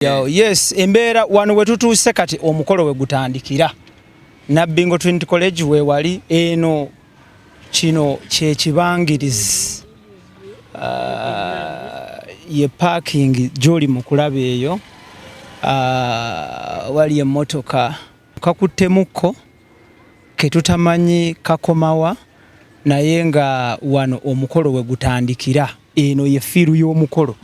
Yes, embeera wano wetutuuse kati omukolo we gutandikira. Nabbingo Trinity College we wali eno kino kye kibangirizi ye parking gy'oli mu kulaba eyo wali emmotoka kakuttemukko ke tutamanyi kakomawa naye nga wano omukolo we gutandikira eno ye fiiru y'omukolo.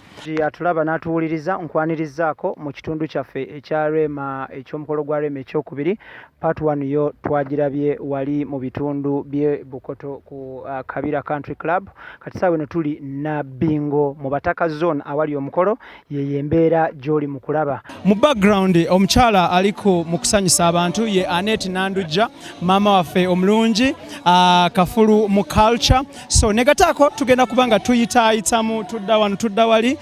Atulaba n'atuwuliriza nkwanirizaako mu kitundu kyaffe ekya REMA eky'omukolo gwa REMA ekyokubiri part 1 yo twagirabye wali mu bitundu bye Bukoto ku Kabira Country Club kati saawe no tuli Nabbingo mu Bataka Zone awali omukolo ye embeera gy'oli mu kulaba. Mu background omukyala aliko mu kusanyusa abantu ye Anet Nandujja maama waffe omulungi kafulu mu culture so negataako tugenda kubanga tuyitaayitamu tudda wano tudda wali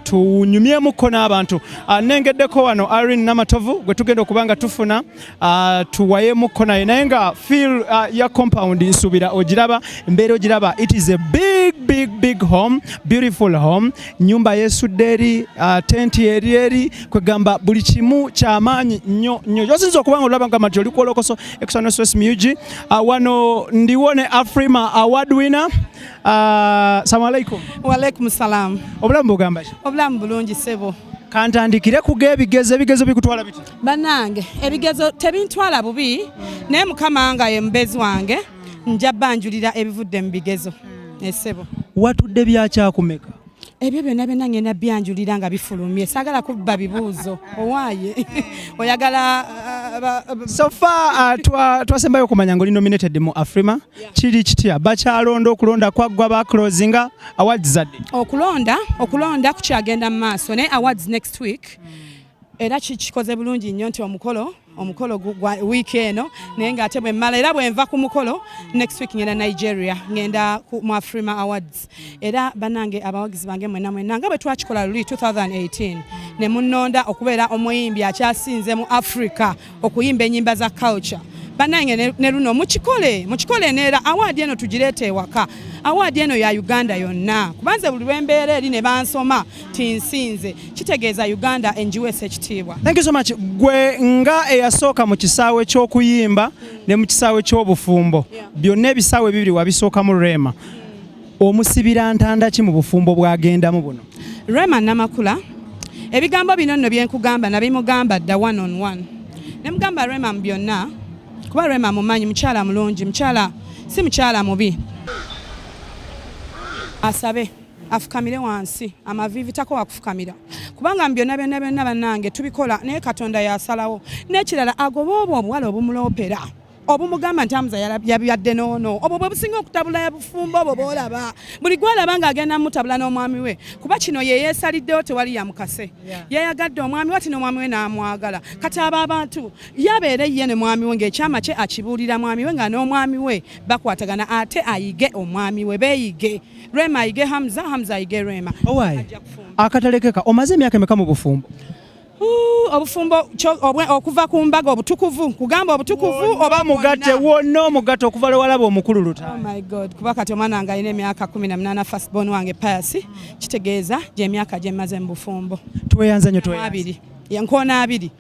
tunyumyemuko n'abantu nengeddeko wano Irene Namatovu gwe tugenda okubanga tufuna tuwayemuko naye nga feel ya compound nsubira ogiraba embeera ogiraba it is a big home, beautiful home, nyumba yesudde eri tent eri kwegamba buli kimu kyamaanyi nnyo yosinza okubanga olaba nga mati oli ku WOLOKOSO External Source Music wano ndiwone Afrima award winner. Assalamu alaikum. Wa alaikum salam. Obulamu bugamba ki? Obulamu bulungi sebo. Kantandikire kuga ebigezo bikutwala biti? Banange ebigezo tebintwala bubi naye Mukama nga ye mbezi wange nja banjulira ebivudde mu bigezo. Esebo. Watudde byakyakumeka? Ebyo byonna ngenda byanjulira nga bifulumye saagala kubba bibuuzo owaaye oyagala so far twasembayo okumanya ng'oli nominated mu Afrima kiri kitya bakyalonda okulonda kwaggwa ba closinga awards zadde okulonda kukyagenda mu maaso naye awards next week era kikoze bulungi nnyo nti omukolo gwa week eno naye ng'ate bwe mmala era bwe nva ku mukolo next week ngenda Nigeria ngenda mu Afrima Awards era banange abawagizi bange mwena nga bwe twakikola luli 2018 ne munnonda okubeera omuyimbi akyasinze mu Africa okuyimba ennyimba za culture banange ne luno mukikole neera award eno tugireete ewaka award eno ya Uganda yonna kubanze buli lwembeera eri ne bansoma tinsinze kitegeeza Uganda enjiwese ekitiibwa. Thank you so much. Gwe nga eyasooka mu kisaawe ky'okuyimba ne mu kisaawe ky'obufumbo byonna ebisaawe bibiri wabisooka mu REMA omusibira ntanda ki mu bufumbo bwagendamu buno? Remanamakula ebigambo bino nno byenkugamba nabimugamba dda 1-on-1 ne mugamba REMA mu byonna kuba REMA mumanyi mukyala mulungi mukyala si mukyala mubi asabe afukamire wansi amavivi tako wakufukamira kubanga byonna bannange tubikola naye Katonda yasalawo n'ekirala agoba obwo obuwala obumulopera obumugamba nti amuza yabyadde noono obwo bwe businga okutabula ya bufumbo obwo boolaba buli gwalaba ng'agenda mutabula n'omwami we kuba kino ye yeesaliddewo tewali yamukase yeyagadde omwami we ati n'omwami we n'amwagala kati abo abantu yabeere ye ne mwami we ng'ekyama kye akibuulira mwami we nga n'omwami we bakwatagana ate ayige omwami we beeyige REMA ayige Hamza ayige REMA. Owaaye akatalekeka omaze emyaka emeka mu bufumbo? Obufumbo okuva ku mbaga obutukuvu kugamba obutukuvu oba mugatte wonna omugatte okuva lewalaba omukulu luta. Oh my God kuba kati omwana nga alina emyaka 18 first born wange Pius kitegeeza gye emyaka gye mmaze mu bufumbo. Tweyanza nnyo tweyanza. Yankona abiri.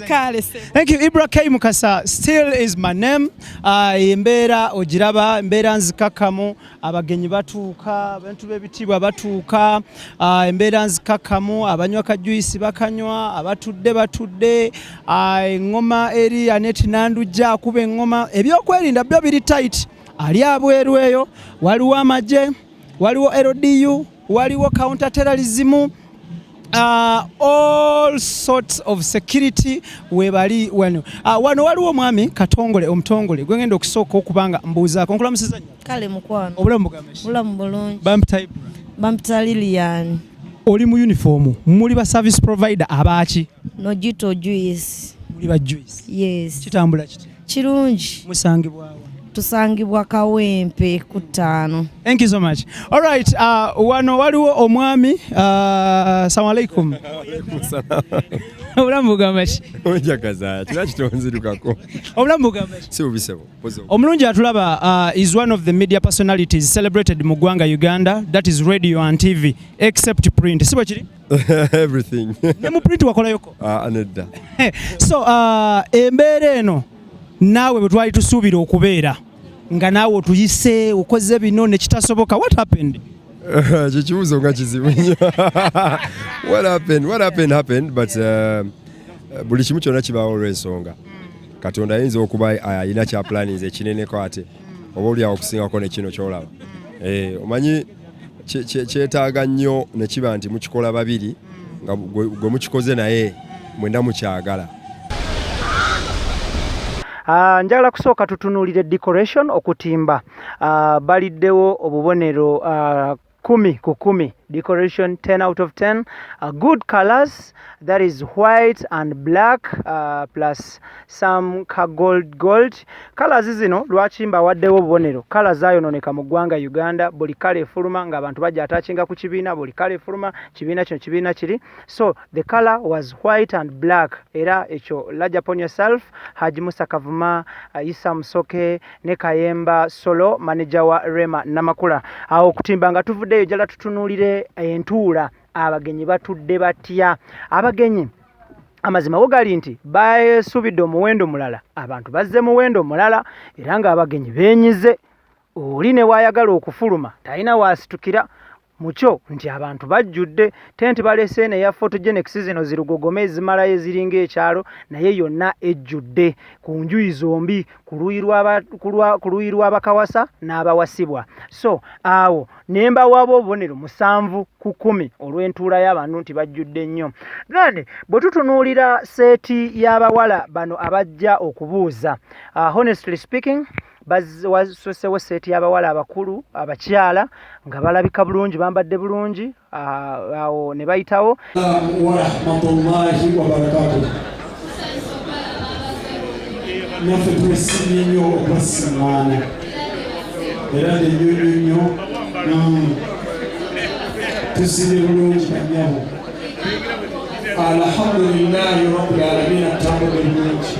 Kale se. Thank you IBRAH K Mukasa still is my name. Embeera ogiraba embeera nzikakamu abagenyi batuuka abantu b'ebitibwa batuuka embeera nzikakamu abanywa kajuisi bakanywa abatudde engoma eri Anet Nandujja akuba engoma ebyokwerinda byo biri tight ali abweru eyo waliwo amagye waliwo LDU waliwo counter terrorism all sorts of security webali wano waliwo omwami Katongole omutongole gwe ngenda okusooka okubanga mbuuzaako nkula musizanya kale mukwano obulamu bugameshi bulamu bulungi bampita Lilian oli mu uniform muli ba service provider abaaki no Jito Juice muli ba juice yes kitambula kiti kirungi musangibwawo tusangibwa Kawempe ku 5. Thank you so much. All right, wano waliwo omwami, assalamu alaikum. Obulamu bugambaki? Onjagaza kitonzirukako. Obulamu bugambaki? Si bubisebo. Omulungi atulaba is one of the media personalities celebrated mu ggwanga Uganda, that is radio and TV except print. Sibo kiri? Everything. Ne mu print wakolayoko? Anedda. So embeera eno naawe bwe twali tusuubira okubeera nga naawe otuyise okoze bino ne kitasoboka, what happened? Kikibuzo nga kizibu nnyo. What happened, but buli kimu kyonna kibaawo olw'ensonga. Katonda ayinza okuba ayina kya plannings ekineneko ate oba oli awo okusingako ne kino ky'olaba. Omanyi kyetaaga nnyo ne kiba nti mukikola babiri nga gwe mukikoze naye mwenda mukyagala. Njagala kusooka tutunuulire decoration okutimba. Baliddewo obubonero 10 ku 10. Decoration 10 out of 10. Good colors, that is white and black plus some gold. Colors zino lwaki mbawaddewo obubonero. Colors zaayononeka mu ggwanga Uganda, buli kala efuluma ng'abantu bajja atachinga ku kibiina, buli kala efuluma kibiina kino kibiina kiri. So the color was white and black. Era ekyo lajja upon yourself. Haji Musa Kavuma, Isa Musoke ne Kayemba Solo, manager wa REMA Namakula. Awo kutimba nga tuvuddeyo jala tutunuulire entuula abagenyi batudde batya. Abagenyi amazima wogali nti bayesuubidde omuwendo mulala, abantu bazze muwendo mulala era nga abagenyi beenyize. Oli ne waayagala okufuluma talina waasitukira mucho nti abantu bajjudde. Tenti balese ne ya photogenics zino zirugogome ezimalayo eziringa ekyalo naye yonna ejjudde ku njuyi zombi, ku luuyi lw'abakawasa n'abawasibwa. So awo nemba wabo obubonero 7 ku 10 olw'entuula y'abantu nti bajjudde nnyo. Then bwe tutunuulira seeti y'abawala bano abajja okubuuza, honestly speaking wasosewo seeti y'abawala abakulu abakyala nga balabika bulungi, bambadde bulungi. Awo ne bayitawo wa rahmatullahi wa barakatuh. Naffe twesimye nnyo okwasiŋŋaana era nenyonyo nnyo tusibye bulungi banyabo. Alhamdulillahi rabbil alamin, atambudde bulungi.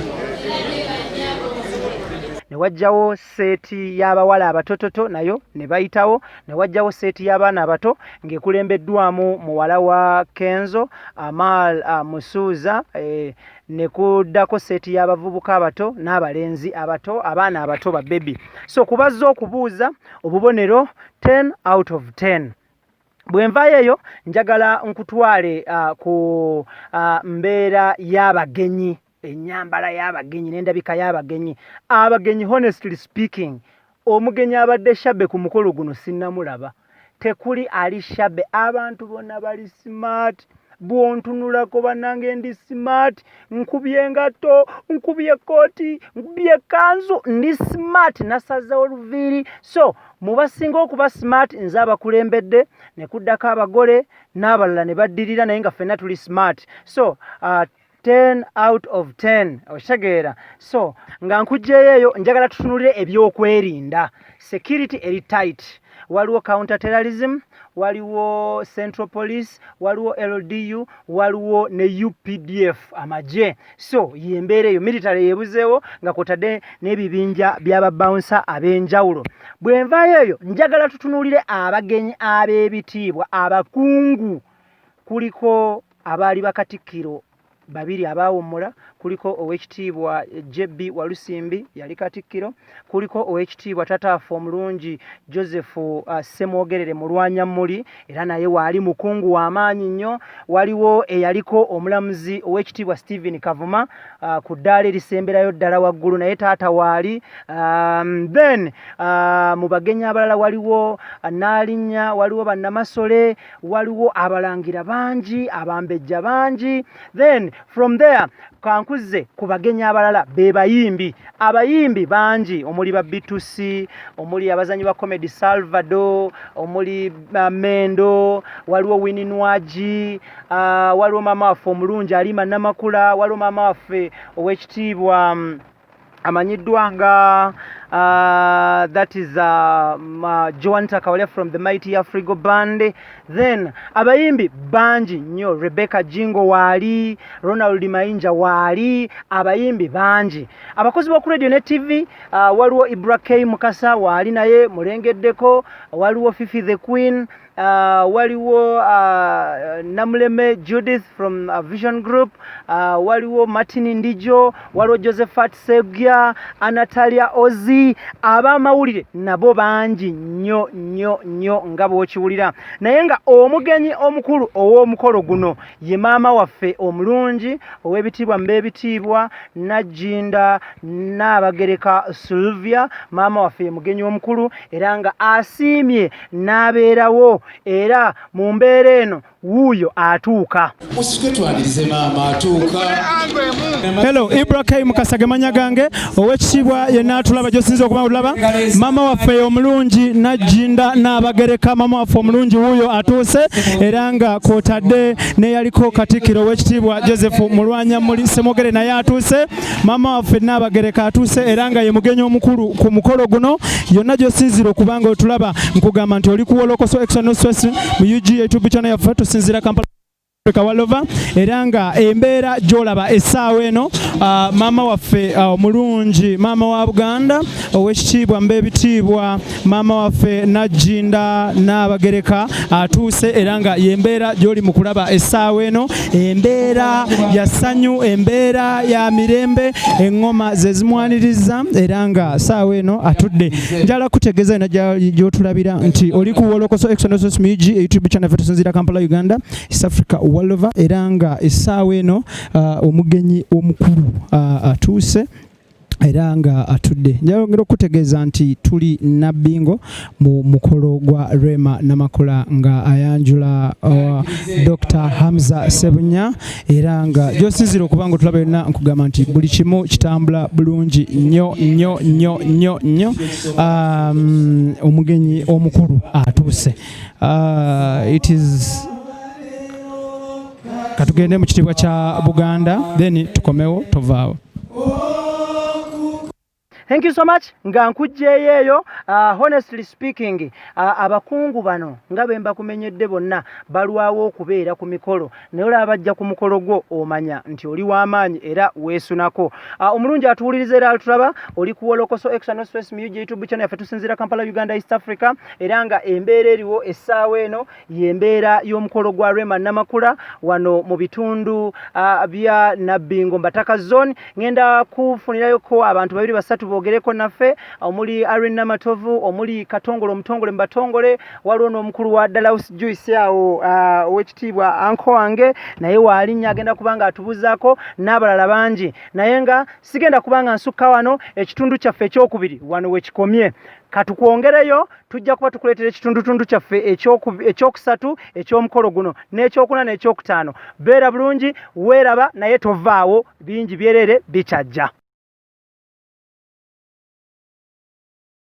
ne wajjawo seeti y'abawala abatototo nayo ne bayitawo, ne wajjawo seeti y'abaana abato ng'ekulembeddwamu muwala wa Kenzo Amal Musuuza, ne kuddako seeti y'abavubuka abato n'abalenzi abato, abaana abato ba baby. So kubazza okubuuza obubonero 10 out of 10. Bwe nvaayo eyo njagala nkutwale ku mbeera y'abagenyi, ennyambala y'abagenyi n'endabika y'abagenyi. Abagenyi honestly speaking, omugenyi abadde shabbe ku mukolo guno sinnamulaba. Tekuli ali shabbe, abantu bonna bali smart. Bwontunulako bannange ndi smart, nkubye engatto, nkubye kooti, nkubye kanzu, ndi smart, nasaza oluviiri. So mubasinga okuba smart nze abakulembedde, ne kuddako abagole n'abalala ne baddirira naye nga ffenna tuli smart. So 10 out of 10 oshageera. So nga nkujjeeyo eyo njagala tutunulire ebyokwerinda. Security eri tight. Waliwo counter terrorism, waliwo Central Police, waliwo LDU, waliwo ne UPDF amaje. So yembeera eyo military yebuzeewo nga kwotadde n'ebibinja by'ababouncer ab'enjawulo. Bwe nvaayo eyo njagala tutunulire abagenyi ab'ebitiibwa abakungu. Kuliko abaali bakatikkiro babiri abaawummula, kuliko owekitiibwa JB Walusimbi yali katikkiro, kuliko owekitiibwa tataafu omulungi Joseph Semwogerere Mulwanyammuli era naye waali mukungu w'amaanyi nnyo. Waliwo eyaliko omulamuzi owekitiibwa Stephen Kavuma ku ddaala erisemberayo ddala waggulu naye taata waali. Then mu bagenyi abalala waliwo Naalinnya, waliwo bannamasole, waliwo abalangira bangi, abambejja bangi. Then from there kankuze ku bagenyi abalala be bayimbi. Abayimbi bangi, omuli ba B2C, omuli abazanyi ba comedy Salvador, omuli Mendo, waliwo Winnie Nwaji, waliwo mama waffe omulungi ali Mannamakula, waliwo mama waffe owekitiibwa amanyiddwa nga that is Joanta Kawale from the Mighty Afrigo Band. Then abayimbi banji nnyo, Rebecca Jingo waali, Ronald Mayinja waali, abayimbi banji. Abakozi b'oku radio ne TV waliwo IBRAH Mukasa waali naye mulengeddeko, waliwo Fifi the Queen, waliwo Namuleme Judith from Vision Group, waliwo Martin Ndijo, waliwo Josephat Segya, Anatalia Ozi, abamawulire nabo banji nnyo nnyo nnyo nga bw'okiwulira. Naye nga omugenyi omukulu ow'omukolo guno ye maama waffe omulungi ow'ebitiibwa mb'ebitiibwa Najjinda Nnabagereka Sylvia. Maama waffe ye mugenyi omukulu era nga asiimye n'abeerawo, era mu mbeera eno wuuyo atuuka. Hello, IBRAH Mukasa gemanya gange ow'ekitiibwa yenna atulaba gy'osinza okuba olaba. Maama waffe omulungi Najjinda Nnabagereka, maama waffe omulungi wuuyo atuuse, era nga kw'otadde n'eyaliko Katikkiro ow'ekitiibwa Joseph Mulwanya muli Semogere naye atuuse. Maama waffe Nnabagereka atuuse era nga ye mugenyi omukulu ku mukolo guno. Yonna gy'osinzira okuba nga otulaba nkugamba nti oli ku Wolokoso External Stress mu UG YouTube channel yaffe tusinzira Kampala Walova, era nga embeera gy'olaba essaawa eno maama waffe omulungi, maama wa Buganda ow'ekitiibwa mb'ebitiibwa, maama waffe Najjinda Nnabagereka atuuse, era nga y'embeera gy'oli mu kulaba essaawa eno, embeera ya ssanyu, embeera ya mirembe, eŋŋoma ze zimwaniriza, era nga ssaawa eno atudde. Njala kutegeeza ena gy'otulabira nti oli ku Wolokoso External Source Music YouTube channel tusinzira Kampala Uganda East Africa Walova, era nga essaawa eno omugenyi omukulu atuuse era nga atudde. Njayongera okutegeeza nti tuli nabbingo mu mukolo gwa remanamakula nga ayanjula Dr. Hamza Sebunya, era nga gy'osinzira okuba nga otulaba yonna nkugamba nti buli kimu kitambula bulungi nnyo nnyo nnyo nnyo nnyo. Omugenyi omukulu atuuse. It is katugende mu kitiibwa kya Buganda then tukomewo tovaawo. Thank you so much. Nga nkujjeeyo eyo, honestly speaking, abakungu bano nga bwe mbakumenyedde bonna balwawo okubeera ku mikolo, naye olaba bajja ku mukolo gwo omanya nti oli w'amaanyi era weesunako. Omulungi atuwuliriza era atulaba, oli ku Wolokoso External Space mu YouTube channel yaffe tusinzira Kampala Uganda East Africa, era nga embeera eriwo essaawa eno y'embeera y'omukolo gwa remanamakula wano mu bitundu bya Nabbingo Mbataka Zone. Ngenda kufunirayoko abantu babiri basatu bogereko naffe, omuli Arena Matovu, omuli Katongole omutongole mbatongole, waliwo n'omukulu wa Dallas Joyce awo ow'ekitiibwa anko wange naye waalinnya agenda kubanga atubuzaako n'abalala bangi, naye nga sigenda kubanga nsukka wano ekitundu kyaffe ekyokubiri wano wekikomye. Katukwongereyo tujja kuba tukuleetera ekitundutundu kyaffe ekyokusatu eky'omukolo guno n'ekyokuna n'ekyokutaano. Beera bulungi, weeraba naye tovaawo, bingi byerere bikyajja.